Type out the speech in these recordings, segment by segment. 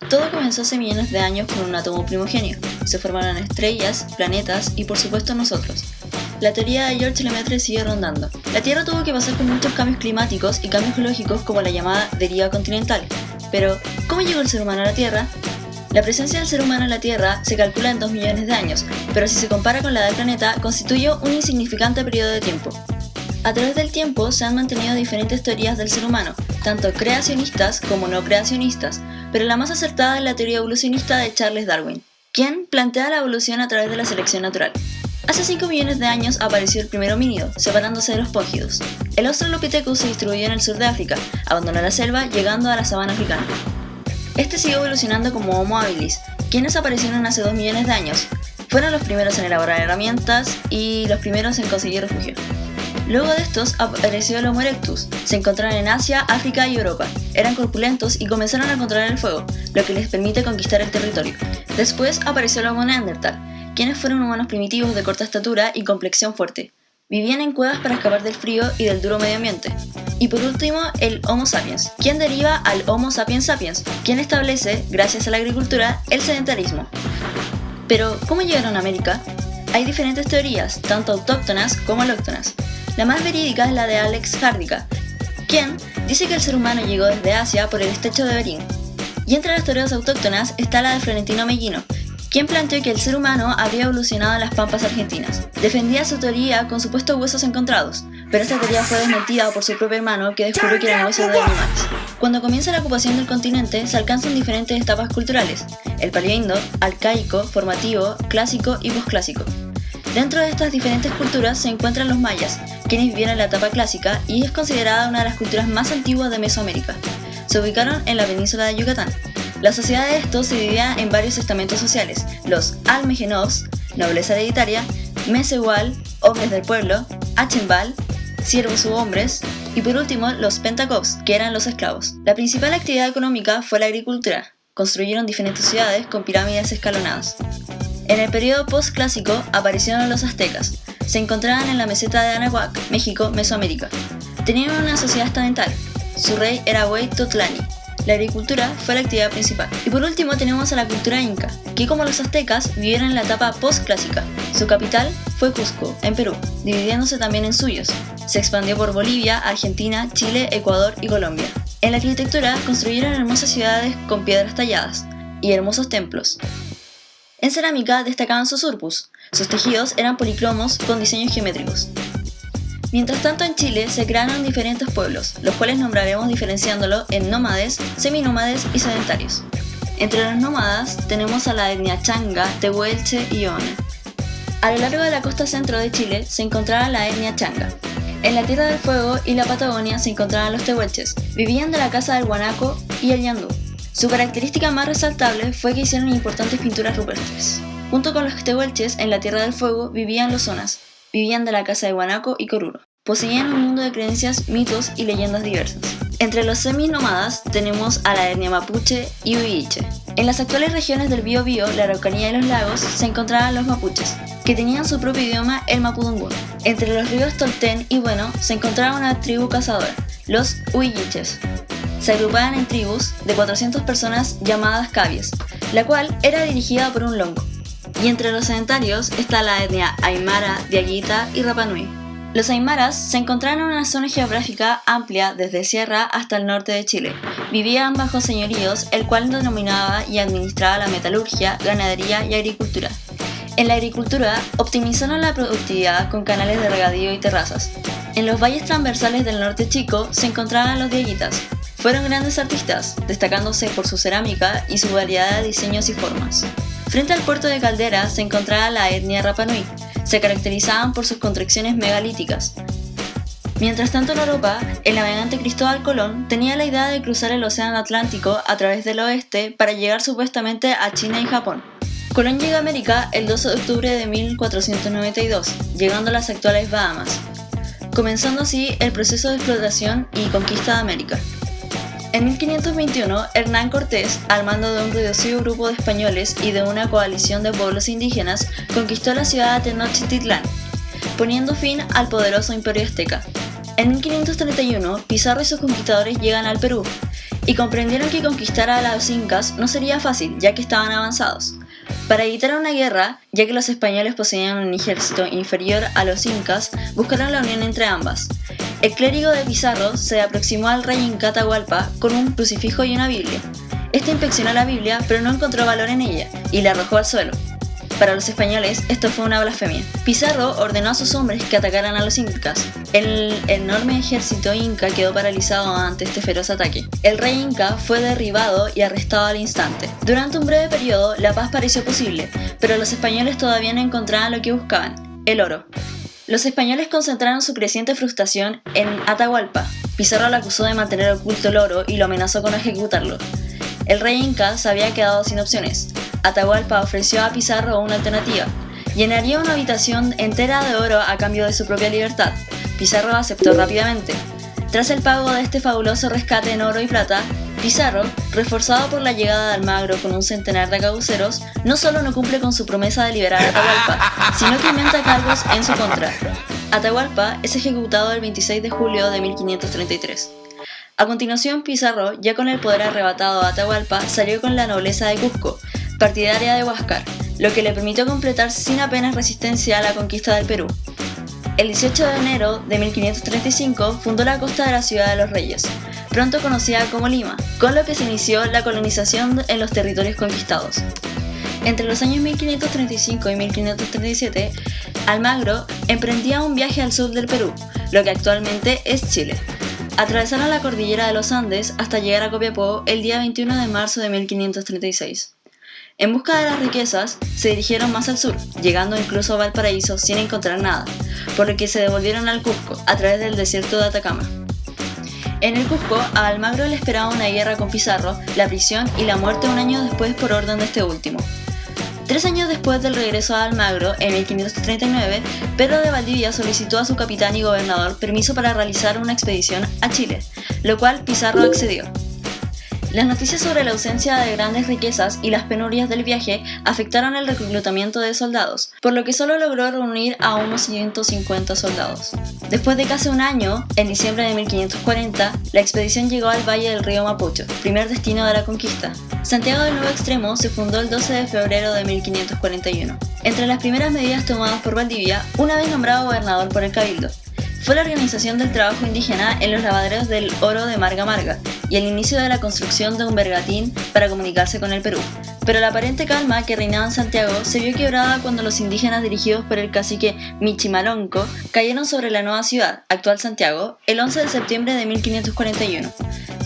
Todo comenzó hace millones de años con un átomo primogenio. Se formaron estrellas, planetas y por supuesto nosotros. La teoría de George Lemaitre sigue rondando. La Tierra tuvo que pasar por muchos cambios climáticos y cambios geológicos como la llamada deriva continental. Pero, ¿cómo llegó el ser humano a la Tierra? La presencia del ser humano en la Tierra se calcula en 2 millones de años, pero si se compara con la del planeta, constituye un insignificante periodo de tiempo. A través del tiempo se han mantenido diferentes teorías del ser humano, tanto creacionistas como no creacionistas, pero la más acertada es la teoría evolucionista de Charles Darwin, quien plantea la evolución a través de la selección natural. Hace 5 millones de años apareció el primer homínido, separándose de los póngidos. El Australopithecus se distribuyó en el sur de África, abandonó la selva llegando a la sabana africana. Este siguió evolucionando como Homo habilis, quienes aparecieron hace 2 millones de años. Fueron los primeros en elaborar herramientas y los primeros en conseguir refugio. Luego de estos apareció el Homo erectus. Se encontraron en Asia, África y Europa. Eran corpulentos y comenzaron a controlar el fuego, lo que les permite conquistar el territorio. Después apareció el Homo neandertal, quienes fueron humanos primitivos de corta estatura y complexión fuerte. Vivían en cuevas para escapar del frío y del duro medio ambiente. Y por último, el Homo sapiens, quien deriva al Homo sapiens sapiens, quien establece, gracias a la agricultura, el sedentarismo. Pero, ¿cómo llegaron a América? Hay diferentes teorías, tanto autóctonas como alóctonas. La más verídica es la de Alex Hardicka, quien dice que el ser humano llegó desde Asia por el estrecho de Bering. Y entre las teorías autóctonas está la de Florentino Meguino, quien planteó que el ser humano habría evolucionado en las pampas argentinas. Defendía su teoría con supuestos huesos encontrados, pero esta teoría fue desmentida por su propio hermano, que descubrió que eran huesos de animales. Cuando comienza la ocupación del continente, se alcanzan diferentes etapas culturales: el paleoindo, arcaico, formativo, clásico y posclásico. Dentro de estas diferentes culturas se encuentran los mayas, quienes vivieron en la etapa clásica y es considerada una de las culturas más antiguas de Mesoamérica. Se ubicaron en la península de Yucatán. La sociedad de estos se dividía en varios estamentos sociales: los Almegenovs, nobleza hereditaria; Mesegual, hombres del pueblo; Achembal, siervos u hombres; y por último los Pentacovs, que eran los esclavos. La principal actividad económica fue la agricultura. Construyeron diferentes ciudades con pirámides escalonadas. En el periodo postclásico aparecieron los aztecas. Se encontraban en la meseta de Anahuac, México, Mesoamérica. Tenían una sociedad estamental. Su rey era Hueytotlani. La agricultura fue la actividad principal. Y por último tenemos a la cultura inca, que como los aztecas vivieron en la etapa postclásica. Su capital fue Cusco, en Perú, dividiéndose también en suyos. Se expandió por Bolivia, Argentina, Chile, Ecuador y Colombia. En la arquitectura construyeron hermosas ciudades con piedras talladas y hermosos templos. En cerámica destacaban sus urpus. Sus tejidos eran policromos con diseños geométricos. Mientras tanto, en Chile se crearon diferentes pueblos, los cuales nombraremos diferenciándolo en nómades, seminómades y sedentarios. Entre los nómadas tenemos a la etnia changa, tehuelche y ona. A lo largo de la costa centro de Chile se encontraba la etnia changa. En la Tierra del Fuego y la Patagonia se encontraban los tehuelches. Vivían de la caza del guanaco y el yandú. Su característica más resaltable fue que hicieron importantes pinturas rupestres. Junto con los tehuelches, en la Tierra del Fuego vivían los zonas. Vivían de la caza de guanaco y coruro. Poseían un mundo de creencias, mitos y leyendas diversas. Entre los seminómadas tenemos a la etnia mapuche y huilliche. En las actuales regiones del Biobío, la Araucanía y los lagos se encontraban los mapuches, que tenían su propio idioma, el mapudungún. Entre los ríos Tolten y Bueno se encontraba una tribu cazadora, los huilliches. Se agrupaban en tribus de 400 personas llamadas cabies, la cual era dirigida por un longo. Y entre los sedentarios está la etnia aymara, diaguita y rapanui. Los aymaras se encontraban en una zona geográfica amplia desde Sierra hasta el norte de Chile. Vivían bajo señoríos, el cual denominaba y administraba la metalurgia, ganadería y agricultura. En la agricultura optimizaron la productividad con canales de regadío y terrazas. En los valles transversales del norte chico se encontraban los diaguitas. Fueron grandes artistas, destacándose por su cerámica y su variedad de diseños y formas. Frente al puerto de Caldera se encontraba la etnia Rapanui. Se caracterizaban por sus construcciones megalíticas. Mientras tanto, en Europa, el navegante Cristóbal Colón tenía la idea de cruzar el océano Atlántico a través del oeste para llegar supuestamente a China y Japón. Colón llega a América el 12 de octubre de 1492, llegando a las actuales Bahamas, comenzando así el proceso de exploración y conquista de América. En 1521, Hernán Cortés, al mando de un reducido grupo de españoles y de una coalición de pueblos indígenas, conquistó la ciudad de Tenochtitlán, poniendo fin al poderoso imperio azteca. En 1531, Pizarro y sus conquistadores llegan al Perú y comprendieron que conquistar a los incas no sería fácil, ya que estaban avanzados. Para evitar una guerra, ya que los españoles poseían un ejército inferior a los incas, buscaron la unión entre ambas. El clérigo de Pizarro se aproximó al rey inca Atahualpa con un crucifijo y una Biblia. Este inspeccionó la Biblia, pero no encontró valor en ella, y la arrojó al suelo. Para los españoles, esto fue una blasfemia. Pizarro ordenó a sus hombres que atacaran a los incas. El enorme ejército inca quedó paralizado ante este feroz ataque. El rey inca fue derribado y arrestado al instante. Durante un breve periodo, la paz pareció posible, pero los españoles todavía no encontraban lo que buscaban: el oro. Los españoles concentraron su creciente frustración en Atahualpa. Pizarro lo acusó de mantener oculto el oro y lo amenazó con ejecutarlo. El rey inca se había quedado sin opciones. Atahualpa ofreció a Pizarro una alternativa: llenaría una habitación entera de oro a cambio de su propia libertad. Pizarro aceptó rápidamente. Tras el pago de este fabuloso rescate en oro y plata, Pizarro, reforzado por la llegada de Almagro con un centenar de cabuceros, no solo no cumple con su promesa de liberar a Atahualpa, sino que inventa cargos en su contra. Atahualpa es ejecutado el 26 de julio de 1533. A continuación, Pizarro, ya con el poder arrebatado a Atahualpa, salió con la nobleza de Cusco, partidaria de Huáscar, lo que le permitió completar sin apenas resistencia a la conquista del Perú. El 18 de enero de 1535 fundó la costa de la Ciudad de los Reyes, pronto conocida como Lima, con lo que se inició la colonización en los territorios conquistados. Entre los años 1535 y 1537, Almagro emprendía un viaje al sur del Perú, lo que actualmente es Chile. Atravesaron la cordillera de los Andes hasta llegar a Copiapó el día 21 de marzo de 1536. En busca de las riquezas, se dirigieron más al sur, llegando incluso a Valparaíso sin encontrar nada, por lo que se devolvieron al Cusco, a través del desierto de Atacama. En el Cusco, a Almagro le esperaba una guerra con Pizarro, la prisión y la muerte un año después por orden de este último. 3 años después del regreso a Almagro, en 1539, Pedro de Valdivia solicitó a su capitán y gobernador permiso para realizar una expedición a Chile, lo cual Pizarro accedió. Las noticias sobre la ausencia de grandes riquezas y las penurias del viaje afectaron el reclutamiento de soldados, por lo que solo logró reunir a unos 150 soldados. Después de casi un año, en diciembre de 1540, la expedición llegó al valle del río Mapocho, primer destino de la conquista. Santiago del Nuevo Extremo se fundó el 12 de febrero de 1541. Entre las primeras medidas tomadas por Valdivia, una vez nombrado gobernador por el Cabildo, fue la organización del trabajo indígena en los lavaderos del oro de Marga Marga y el inicio de la construcción de un bergantín para comunicarse con el Perú. Pero la aparente calma que reinaba en Santiago se vio quebrada cuando los indígenas dirigidos por el cacique Michimalonco cayeron sobre la nueva ciudad, actual Santiago, el 11 de septiembre de 1541.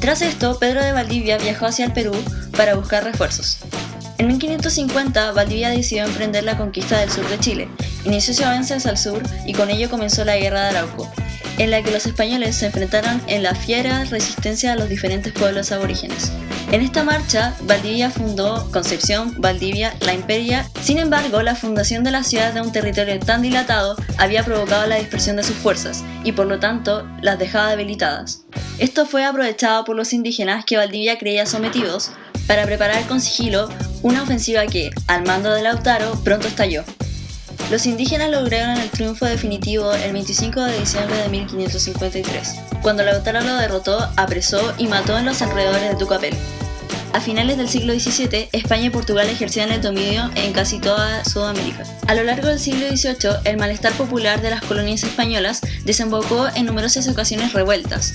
Tras esto, Pedro de Valdivia viajó hacia el Perú para buscar refuerzos. En 1550, Valdivia decidió emprender la conquista del sur de Chile, inició su avance hacia el sur y con ello comenzó la Guerra de Arauco, en la que los españoles se enfrentaron en la fiera resistencia a los diferentes pueblos aborígenes. En esta marcha, Valdivia fundó Concepción, Valdivia, La Imperia. Sin embargo, la fundación de la ciudad de un territorio tan dilatado había provocado la dispersión de sus fuerzas y por lo tanto las dejaba debilitadas. Esto fue aprovechado por los indígenas que Valdivia creía sometidos para preparar con sigilo una ofensiva que, al mando de Lautaro, pronto estalló. Los indígenas lograron el triunfo definitivo el 25 de diciembre de 1553, cuando Lautaro lo derrotó, apresó y mató en los alrededores de Tucapel. A finales del siglo XVII, España y Portugal ejercían el dominio en casi toda Sudamérica. A lo largo del siglo XVIII, el malestar popular de las colonias españolas desembocó en numerosas ocasiones revueltas.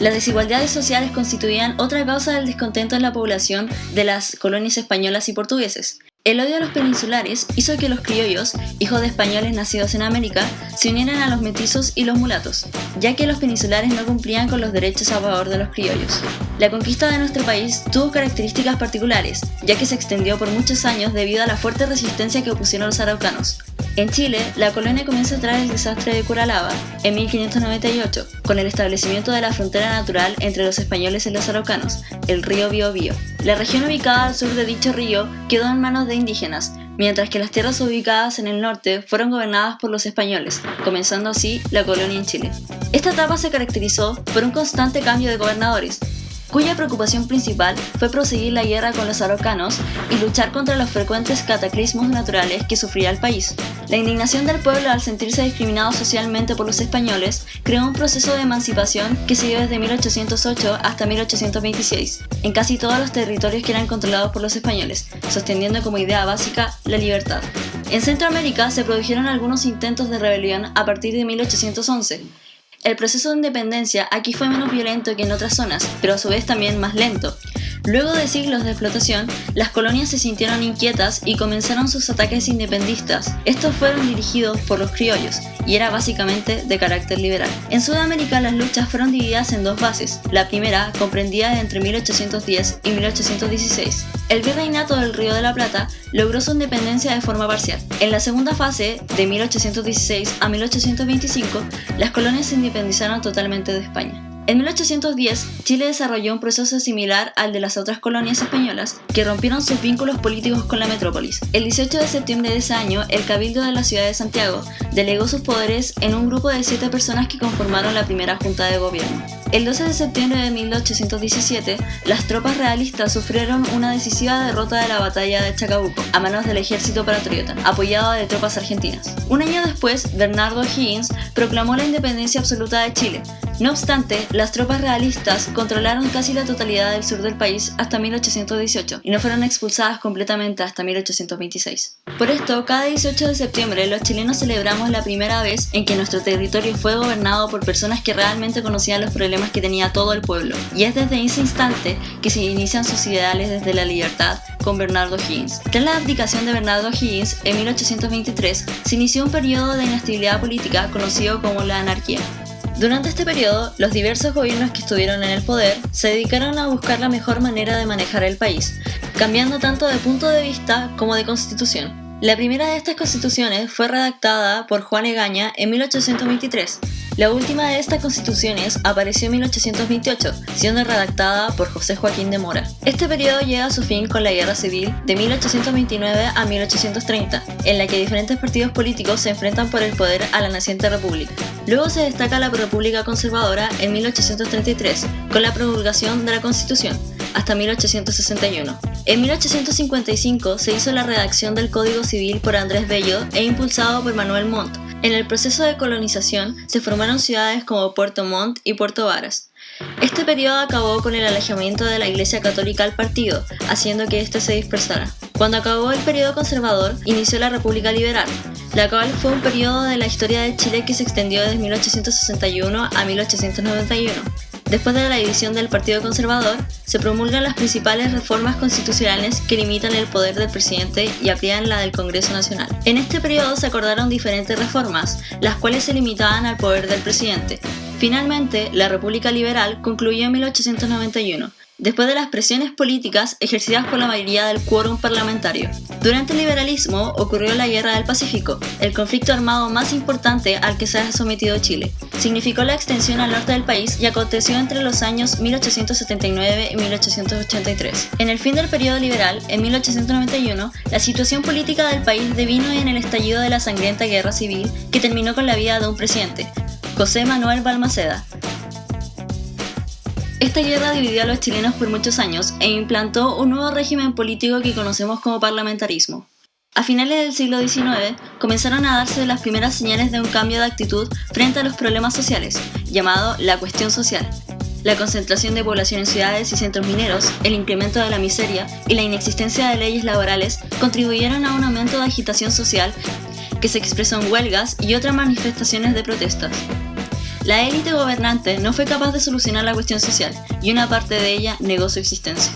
Las desigualdades sociales constituían otra causa del descontento en la población de las colonias españolas y portugueses. El odio a los peninsulares hizo que los criollos, hijos de españoles nacidos en América, se unieran a los mestizos y los mulatos, ya que los peninsulares no cumplían con los derechos a favor de los criollos. La conquista de nuestro país tuvo características particulares, ya que se extendió por muchos años debido a la fuerte resistencia que opusieron los araucanos. En Chile, la colonia comienza tras el desastre de Curalaba, en 1598, con el establecimiento de la frontera natural entre los españoles y los araucanos, el río Biobío. La región ubicada al sur de dicho río quedó en manos de indígenas, mientras que las tierras ubicadas en el norte fueron gobernadas por los españoles, comenzando así la colonia en Chile. Esta etapa se caracterizó por un constante cambio de gobernadores. cuya preocupación principal fue proseguir la guerra con los araucanos y luchar contra los frecuentes cataclismos naturales que sufría el país. La indignación del pueblo al sentirse discriminado socialmente por los españoles creó un proceso de emancipación que siguió desde 1808 hasta 1826, en casi todos los territorios que eran controlados por los españoles, sosteniendo como idea básica la libertad. En Centroamérica se produjeron algunos intentos de rebelión a partir de 1811. El proceso de independencia aquí fue menos violento que en otras zonas, pero a su vez también más lento. Luego de siglos de explotación, las colonias se sintieron inquietas y comenzaron sus ataques independistas. Estos fueron dirigidos por los criollos y era básicamente de carácter liberal. En Sudamérica las luchas fueron divididas en dos fases. La primera comprendía entre 1810 y 1816. El virreinato del Río de la Plata logró su independencia de forma parcial. En la segunda fase, de 1816 a 1825, las colonias se independizaron totalmente de España. En 1810, Chile desarrolló un proceso similar al de las otras colonias españolas, que rompieron sus vínculos políticos con la metrópolis. El 18 de septiembre de ese año, el Cabildo de la ciudad de Santiago delegó sus poderes en un grupo de 7 personas que conformaron la primera junta de gobierno. El 12 de septiembre de 1817, las tropas realistas sufrieron una decisiva derrota de la batalla de Chacabuco a manos del ejército patriota, apoyado de tropas argentinas. Un año después, Bernardo O'Higgins proclamó la independencia absoluta de Chile. No obstante, las tropas realistas controlaron casi la totalidad del sur del país hasta 1818 y no fueron expulsadas completamente hasta 1826. Por esto, cada 18 de septiembre los chilenos celebramos la primera vez en que nuestro territorio fue gobernado por personas que realmente conocían los problemas que tenía todo el pueblo, y es desde ese instante que se inician sus ideales desde la libertad con Bernardo O'Higgins. Tras la abdicación de Bernardo O'Higgins en 1823, se inició un periodo de inestabilidad política conocido como la anarquía. Durante este periodo, los diversos gobiernos que estuvieron en el poder se dedicaron a buscar la mejor manera de manejar el país, cambiando tanto de punto de vista como de constitución. La primera de estas constituciones fue redactada por Juan Egaña en 1823. La última de estas constituciones apareció en 1828, siendo redactada por José Joaquín de Mora. Este periodo llega a su fin con la Guerra Civil de 1829 a 1830, en la que diferentes partidos políticos se enfrentan por el poder a la naciente república. Luego se destaca la República Conservadora en 1833, con la promulgación de la Constitución, hasta 1861. En 1855 se hizo la redacción del Código Civil por Andrés Bello e impulsado por Manuel Montt. En el proceso de colonización se formaron ciudades como Puerto Montt y Puerto Varas. Este periodo acabó con el alejamiento de la Iglesia Católica al partido, haciendo que éste se dispersara. Cuando acabó el periodo conservador, inició la República Liberal, la cual fue un periodo de la historia de Chile que se extendió desde 1861 a 1891. Después de la división del Partido Conservador, se promulgan las principales reformas constitucionales que limitan el poder del presidente y amplían la del Congreso Nacional. En este periodo se acordaron diferentes reformas, las cuales se limitaban al poder del presidente. Finalmente, la República Liberal concluyó en 1891, después de las presiones políticas ejercidas por la mayoría del quórum parlamentario. Durante el liberalismo ocurrió la Guerra del Pacífico, el conflicto armado más importante al que se ha sometido Chile. Significó la extensión al norte del país y aconteció entre los años 1879 y 1883. En el fin del periodo liberal, en 1891, la situación política del país devino en el estallido de la sangrienta guerra civil que terminó con la vida de un presidente, José Manuel Balmaceda. Esta guerra dividió a los chilenos por muchos años e implantó un nuevo régimen político que conocemos como parlamentarismo. A finales del siglo XIX comenzaron a darse las primeras señales de un cambio de actitud frente a los problemas sociales, llamado la cuestión social. La concentración de población en ciudades y centros mineros, el incremento de la miseria y la inexistencia de leyes laborales contribuyeron a un aumento de agitación social que se expresó en huelgas y otras manifestaciones de protestas. La élite gobernante no fue capaz de solucionar la cuestión social y una parte de ella negó su existencia.